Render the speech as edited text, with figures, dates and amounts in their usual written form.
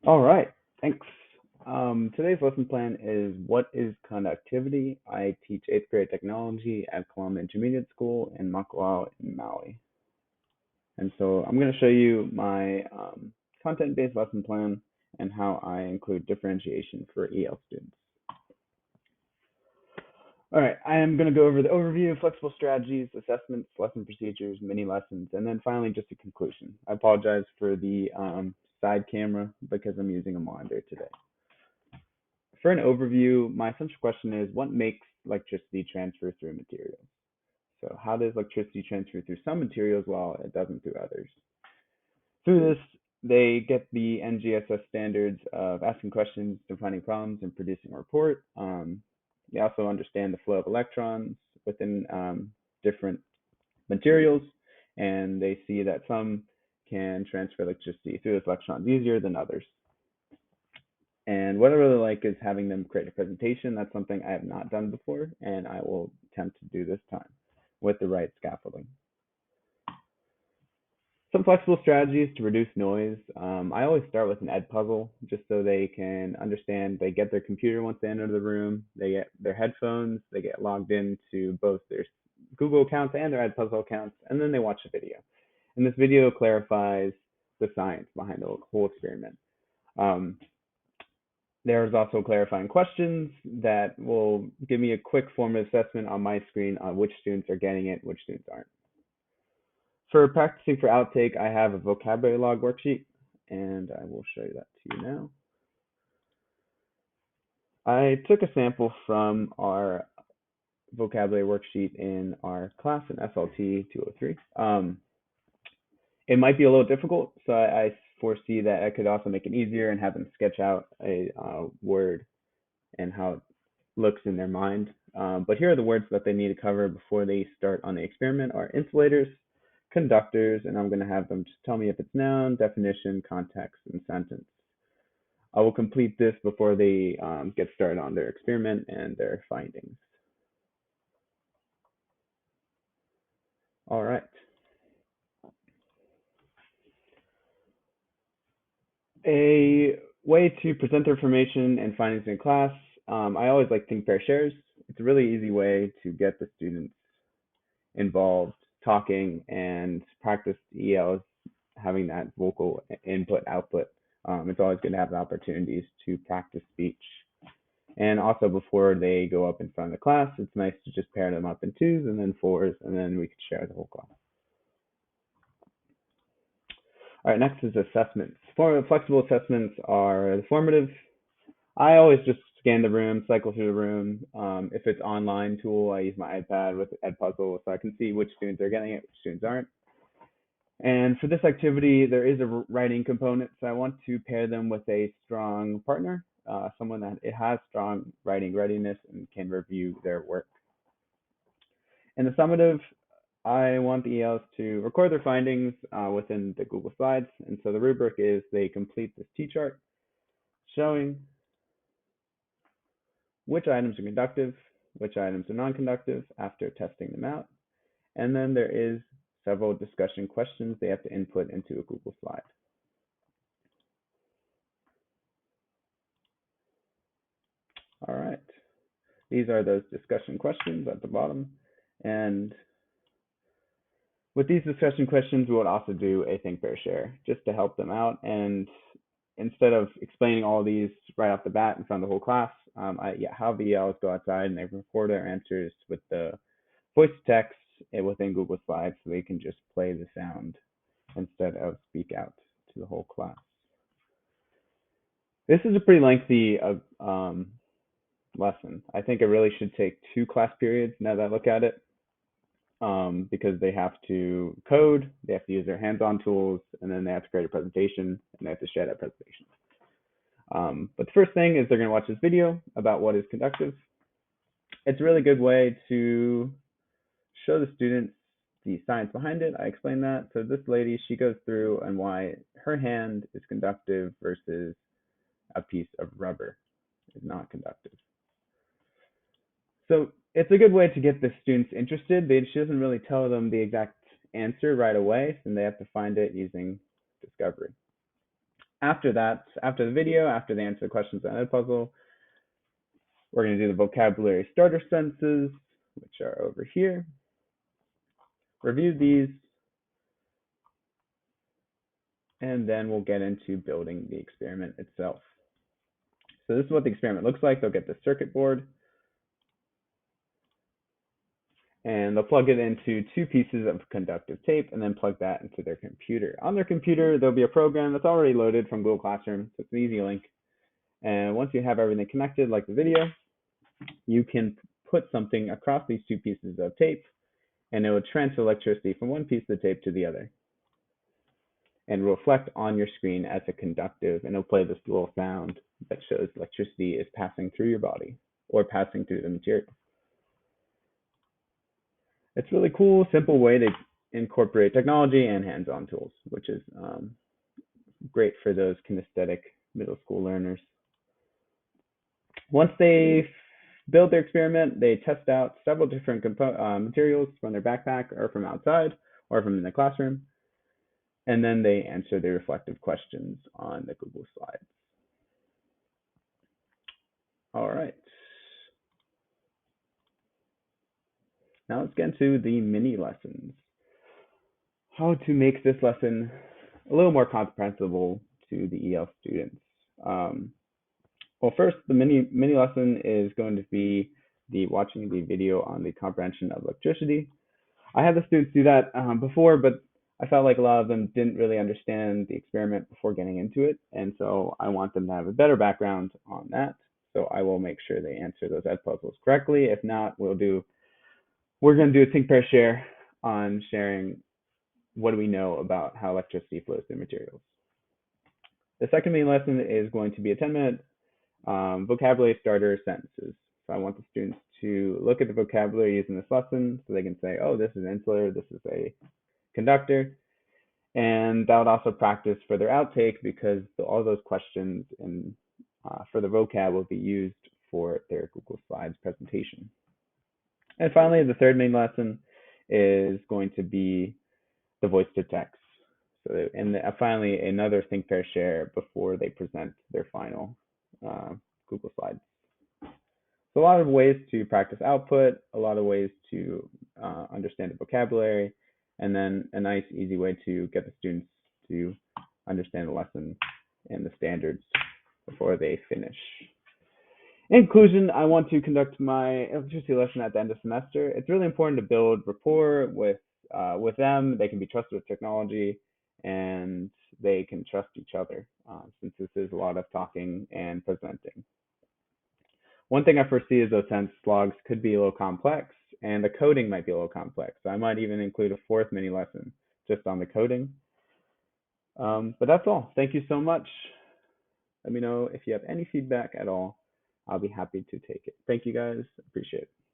All right, thanks. Today's lesson plan is what is conductivity? I teach eighth grade technology at Columbia Intermediate School in Makawao in Maui. And so I'm going to show you my content-based lesson plan and how I include differentiation for EL students. All right, I am going to go over the overview, flexible strategies, assessments, lesson procedures, mini lessons, and then finally just a conclusion. I apologize for the side camera because I'm using a monitor today. For an overview, my essential question is what makes electricity transfer through materials? So how does electricity transfer through some materials while it doesn't through others? Through this, they get the NGSS standards of asking questions, defining problems, and producing a report. They also understand the flow of electrons within different materials, and they see that some can transfer electricity through those electrons easier than others. And what I really like is having them create a presentation. That's something I have not done before, and I will attempt to do this time with the right scaffolding. Some flexible strategies to reduce noise. I always start with an Edpuzzle just so they can understand. They get their computer once they enter the room, they get their headphones, they get logged into both their Google accounts and their Edpuzzle accounts, and then they watch a video. And this video clarifies the science behind the whole experiment. Um, There's also clarifying questions that will give me a quick formative assessment on my screen on which students are getting it, which students aren't. For practicing for outtake, I have a vocabulary log worksheet, and I will show you that to you now. I took a sample from our vocabulary worksheet in our class in SLT 203. It might be a little difficult, so I foresee that I could also make it easier and have them sketch out a word and how it looks in their mind. But here are the words that they need to cover before they start on the experiment are insulators, conductors, and I'm going to have them just tell me if it's noun, definition, context, and sentence. I will complete this before they get started on their experiment and their findings. All right. A way to present their information and findings in class. I always like think, pair, shares. It's a really easy way to get the students involved talking and practice ELs having that vocal input output. It's always good to have the opportunities to practice speech. And also before they go up in front of the class, it's nice to just pair them up in twos and then fours, and then we could share the whole class. All right, next is assessments. Flexible assessments are formative. I always just scan the room, cycle through the room. If it's online tool, I use my iPad with Edpuzzle so I can see which students are getting it, which students aren't. And for this activity, there is a writing component, so I want to pair them with a strong partner, someone that it has strong writing readiness and can review their work. In the summative, I want the ELs to record their findings within the Google Slides, and so the rubric is they complete this T-chart showing which items are conductive, which items are non-conductive after testing them out, and then there is several discussion questions they have to input into a Google slide. All right, these are those discussion questions at the bottom, and with these discussion questions, we would also do a think, pair, share just to help them out. And instead of explaining all these right off the bat in front of the whole class, I have the ELs go outside and they record their answers with the voice to text within Google Slides so they can just play the sound instead of speak out to the whole class. This is a pretty lengthy lesson. I think it really should take 2 class periods now that I look at it. Because they have to code, they have to use their hands-on tools, and then they have to create a presentation, and they have to share that presentation. But the first thing is they're going to watch this video about what is conductive. It's a really good way to show the students the science behind it. I explained that. So this lady, she goes through and why her hand is conductive versus a piece of rubber is not conductive. So it's a good way to get the students interested. She doesn't really tell them the exact answer right away, and they have to find it using discovery. After that, after the video, after they answer the questions on Edpuzzle, we're going to do the vocabulary starter sentences, which are over here. Review these, and then we'll get into building the experiment itself. So this is what the experiment looks like. They'll get the circuit board, and they'll plug it into 2 pieces of conductive tape and then plug that into their computer. On their computer, there'll be a program that's already loaded from Google Classroom, so it's an easy link. And once you have everything connected, like the video, you can put something across these 2 pieces of tape, and it will transfer electricity from one piece of the tape to the other, and reflect on your screen as a conductive, and it'll play this little sound that shows electricity is passing through your body or passing through the material. It's a really cool, simple way to incorporate technology and hands-on tools, which is great for those kinesthetic middle school learners. Once they build their experiment, they test out several different materials from their backpack or from outside or from in the classroom, and then they answer the reflective questions on the Google Slides. All right. Now let's get into the mini lessons. How to make this lesson a little more comprehensible to the EL students. Well, first, the mini lesson is going to be watching the video on the comprehension of electricity. I had the students do that before, but I felt like a lot of them didn't really understand the experiment before getting into it, and so I want them to have a better background on that. So I will make sure they answer those Edpuzzles correctly. If not, we're going to do a think, pair, share on sharing what do we know about how electricity flows through materials. The second main lesson is going to be a 10-minute vocabulary starter sentences. So I want the students to look at the vocabulary using this lesson so they can say, oh, this is an insulator, this is a conductor. And that would also practice for their outtake because all those questions for the vocab will be used for their Google Slides presentation. And finally, the third main lesson is going to be the voice to text. So, and finally, another think, pair, share before they present their final Google Slides. So a lot of ways to practice output, a lot of ways to understand the vocabulary, and then a nice, easy way to get the students to understand the lesson and the standards before they finish. In conclusion, I want to conduct my electricity lesson at the end of the semester. It's really important to build rapport with them. They can be trusted with technology, and they can trust each other since this is a lot of talking and presenting. One thing I foresee is those sense logs could be a little complex, and the coding might be a little complex. So I might even include a 4th mini lesson just on the coding. But that's all. Thank you so much. Let me know if you have any feedback at all. I'll be happy to take it. Thank you guys. Appreciate it.